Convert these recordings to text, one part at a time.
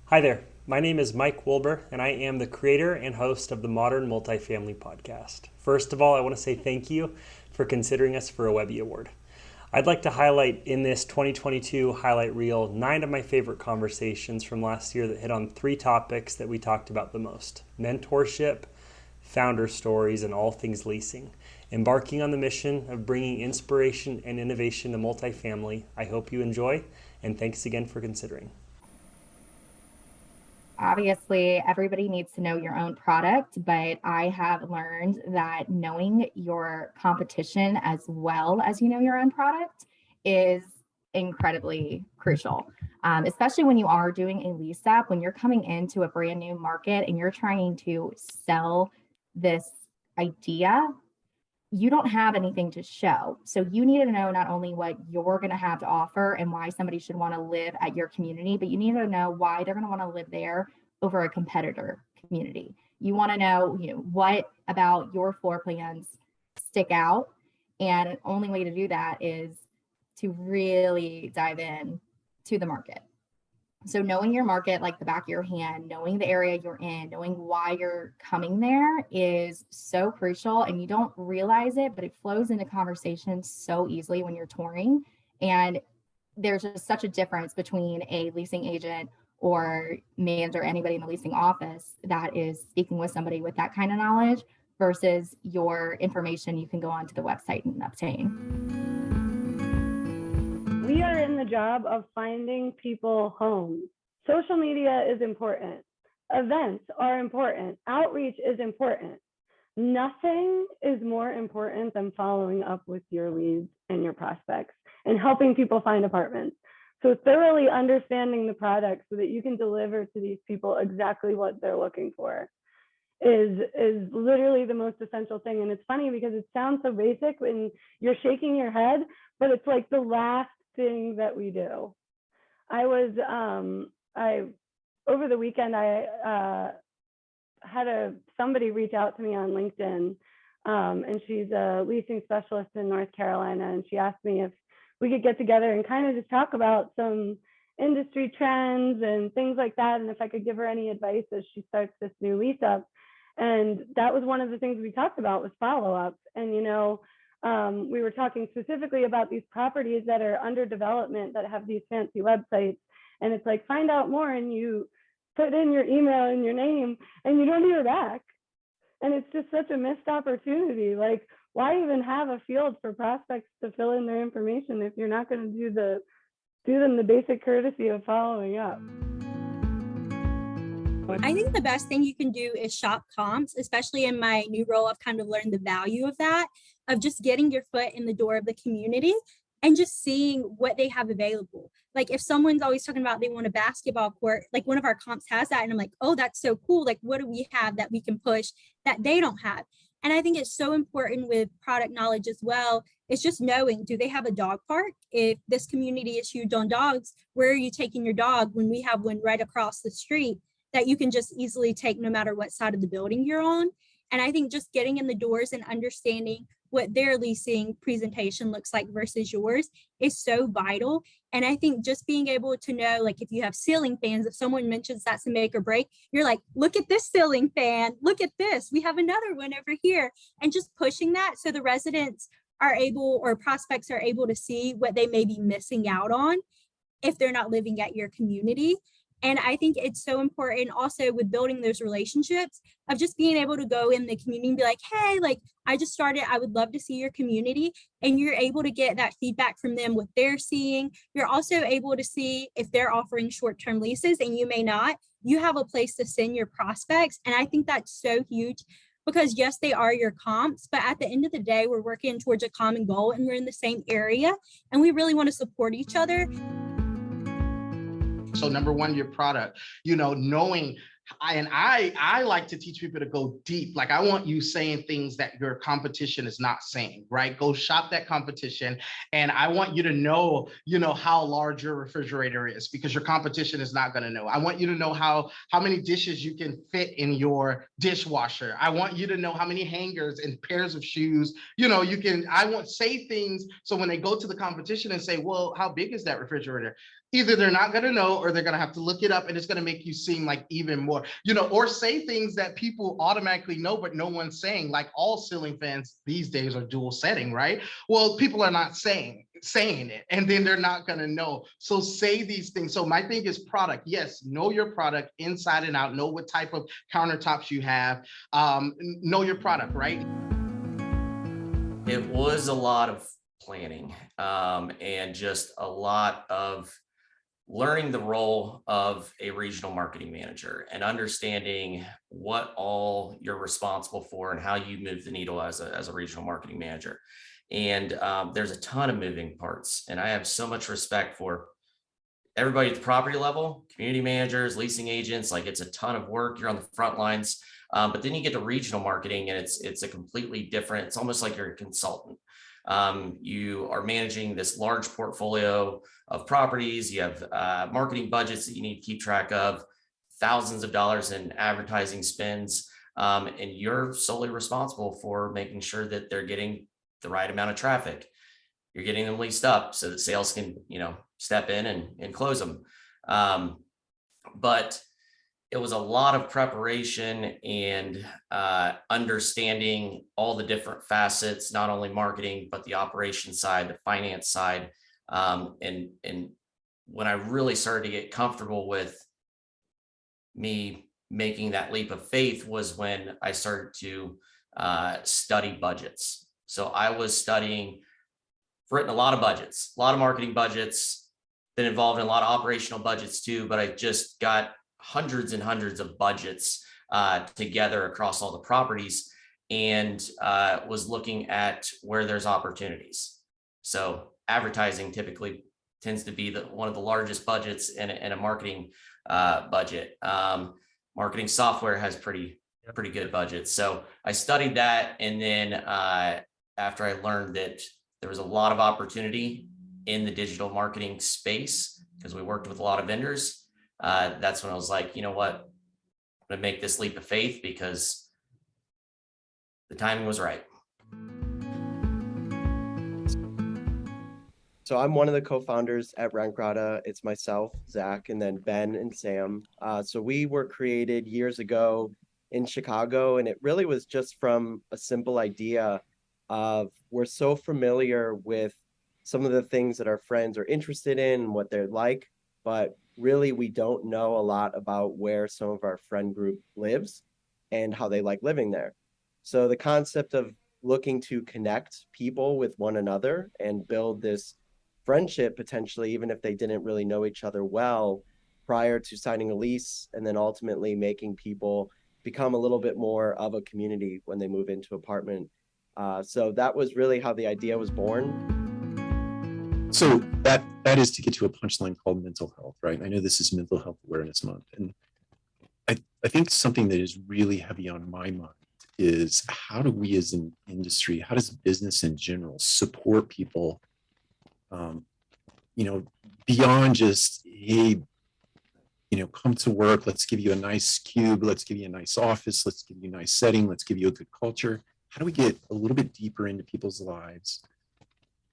Hi there. My name is Mike Wilbur, and I am the creator and host of the Modern Multifamily podcast. First of all, I want to say thank you for considering us for a Webby Award. I'd like to highlight in this 2022 highlight reel 9 of my favorite conversations from last year that hit on 3 topics that we talked about the most: mentorship, founder stories, and all things leasing. Embarking on the mission of bringing inspiration and innovation to multifamily, I hope you enjoy, and thanks again for considering. Obviously, everybody needs to know your own product, but I have learned that knowing your competition as well as you know your own product is incredibly crucial. Especially when you are doing a lease up, when you're coming into a brand new market and you're trying to sell this idea, you don't have anything to show. So you need to know not only what you're going to have to offer and why somebody should want to live at your community, but you need to know why they're going to want to live there over a competitor community. You want to know, what about your floor plans stick out. And the only way to do that is to really dive in to the market. So knowing your market like the back of your hand, knowing the area you're in, knowing why you're coming there is so crucial, and you don't realize it, but it flows into conversation so easily when you're touring. And there's just such a difference between a leasing agent or manager, anybody in the leasing office that is speaking with somebody with that kind of knowledge versus your information you can go onto the website and obtain. We are in the job of finding people homes. Social media is important. Events are important. Outreach is important. Nothing is more important than following up with your leads and your prospects and helping people find apartments. So thoroughly understanding the product so that you can deliver to these people exactly what they're looking for is literally the most essential thing. And it's funny because it sounds so basic when you're shaking your head, but it's like the last thing that we do. Over the weekend, I had somebody reach out to me on LinkedIn, and she's a leasing specialist in North Carolina, and she asked me if we could get together and kind of just talk about some industry trends and things like that, and if I could give her any advice as she starts this new lease up. And that was one of the things we talked about was follow-up. And we were talking specifically about these properties that are under development that have these fancy websites, and it's like, find out more, and you put in your email and your name and you don't hear back. And it's just such a missed opportunity. Like, why even have a field for prospects to fill in their information if you're not going to do them the basic courtesy of following up? I think the best thing you can do is shop comps, especially in my new role. I've kind of learned the value of that, of just getting your foot in the door of the community and just seeing what they have available. Like if someone's always talking about they want a basketball court, like one of our comps has that. And I'm like, oh, that's so cool. Like, what do we have that we can push that they don't have? And I think it's so important with product knowledge as well. It's just knowing, do they have a dog park? If this community is huge on dogs, where are you taking your dog when we have one right across the street that you can just easily take no matter what side of the building you're on? And I think just getting in the doors and understanding what their leasing presentation looks like versus yours is so vital. And I think just being able to know, like if you have ceiling fans, if someone mentions that's a make or break, you're like, look at this ceiling fan, look at this, we have another one over here. And just pushing that so the residents are able, or prospects are able to see what they may be missing out on if they're not living at your community. And I think it's so important also with building those relationships of just being able to go in the community and be like, hey, like I just started, I would love to see your community. And you're able to get that feedback from them, what they're seeing. You're also able to see if they're offering short-term leases and you may not. You have a place to send your prospects. And I think that's so huge because yes, they are your comps, but at the end of the day, we're working towards a common goal and we're in the same area and we really want to support each other. So number one, your product, knowing, I like to teach people to go deep. Like I want you saying things that your competition is not saying, right? Go shop that competition. And I want you to know, how large your refrigerator is because your competition is not going to know. I want you to know how many dishes you can fit in your dishwasher. I want you to know how many hangers and pairs of shoes, I want say things. So when they go to the competition and say, well, how big is that refrigerator? either they're not going to know or they're going to have to look it up, and it's going to make you seem like even more, or say things that people automatically know, but no one's saying, like all ceiling fans these days are dual setting, right? Well, people are not saying it, and then they're not going to know. So say these things. So my thing is product. Yes, know your product inside and out. Know what type of countertops you have. Know your product, right? It was a lot of planning and just a lot of learning the role of a regional marketing manager and understanding what all you're responsible for and how you move the needle as a regional marketing manager. And there's a ton of moving parts. And I have so much respect for everybody at the property level, community managers, leasing agents. Like, it's a ton of work. You're on the front lines. But then you get to regional marketing, and it's a completely different, it's almost like you're a consultant. You are managing this large portfolio of properties. You have marketing budgets that you need to keep track of, thousands of dollars in advertising spends, and you're solely responsible for making sure that they're getting the right amount of traffic. You're getting them leased up so that sales can, step in and close them. But it was a lot of preparation and understanding all the different facets, not only marketing, but the operations side, the finance side. And when I really started to get comfortable with me making that leap of faith was when I started to study budgets. So I was studying, written a lot of budgets, a lot of marketing budgets, been involved in a lot of operational budgets too, but I just got hundreds and hundreds of budgets together across all the properties, and was looking at where there's opportunities. So advertising typically tends to be one of the largest budgets in a marketing budget. Marketing software has pretty good budgets. So I studied that, and then after I learned that there was a lot of opportunity in the digital marketing space because we worked with a lot of vendors, that's when I was like, you know what, I'm gonna make this leap of faith because the timing was right. So I'm one of the co-founders at Rentgrata. It's myself, Zach, and then Ben and Sam. So we were created years ago in Chicago, and it really was just from a simple idea of we're so familiar with some of the things that our friends are interested in and what they're like, but really we don't know a lot about where some of our friend group lives and how they like living there. So the concept of looking to connect people with one another and build this friendship, potentially, even if they didn't really know each other well prior to signing a lease, and then ultimately making people become a little bit more of a community when they move into apartment. So that was really how the idea was born. So that is to get to a punchline called mental health, right? I know this is Mental Health Awareness Month, and I think something that is really heavy on my mind is how do we as an industry, how does business in general support people, beyond just, hey, come to work, let's give you a nice cube, let's give you a nice office, let's give you a nice setting, let's give you a good culture. How do we get a little bit deeper into people's lives?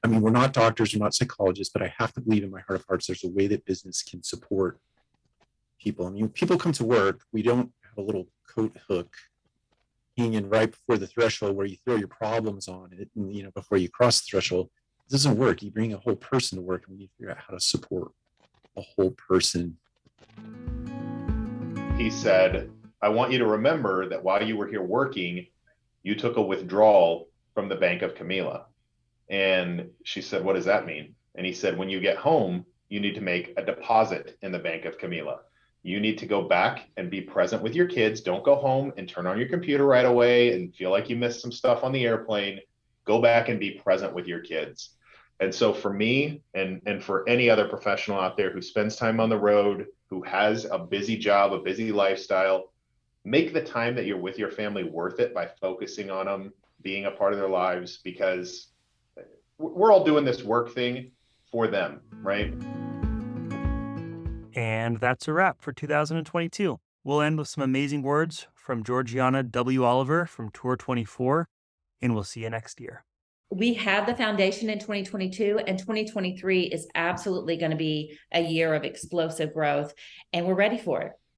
I mean, we're not doctors, we're not psychologists, but I have to believe in my heart of hearts, there's a way that business can support people. I mean, when people come to work, we don't have a little coat hook hanging right before the threshold where you throw your problems on it, and before you cross the threshold. It doesn't work. You bring a whole person to work, and we need to figure out how to support a whole person. He said, I want you to remember that while you were here working, you took a withdrawal from the Bank of Camila. And she said, what does that mean? And he said, when you get home, you need to make a deposit in the Bank of Camila. You need to go back and be present with your kids. Don't go home and turn on your computer right away and feel like you missed some stuff on the airplane. Go back and be present with your kids. And so for me, and for any other professional out there who spends time on the road, who has a busy job, a busy lifestyle, make the time that you're with your family worth it by focusing on them, being a part of their lives, because we're all doing this work thing for them, right? And that's a wrap for 2022. We'll end with some amazing words from Georgiana W. Oliver from Tour 24, and we'll see you next year. we have the foundation in 2022, and 2023 is absolutely going to be a year of explosive growth, and we're ready for it.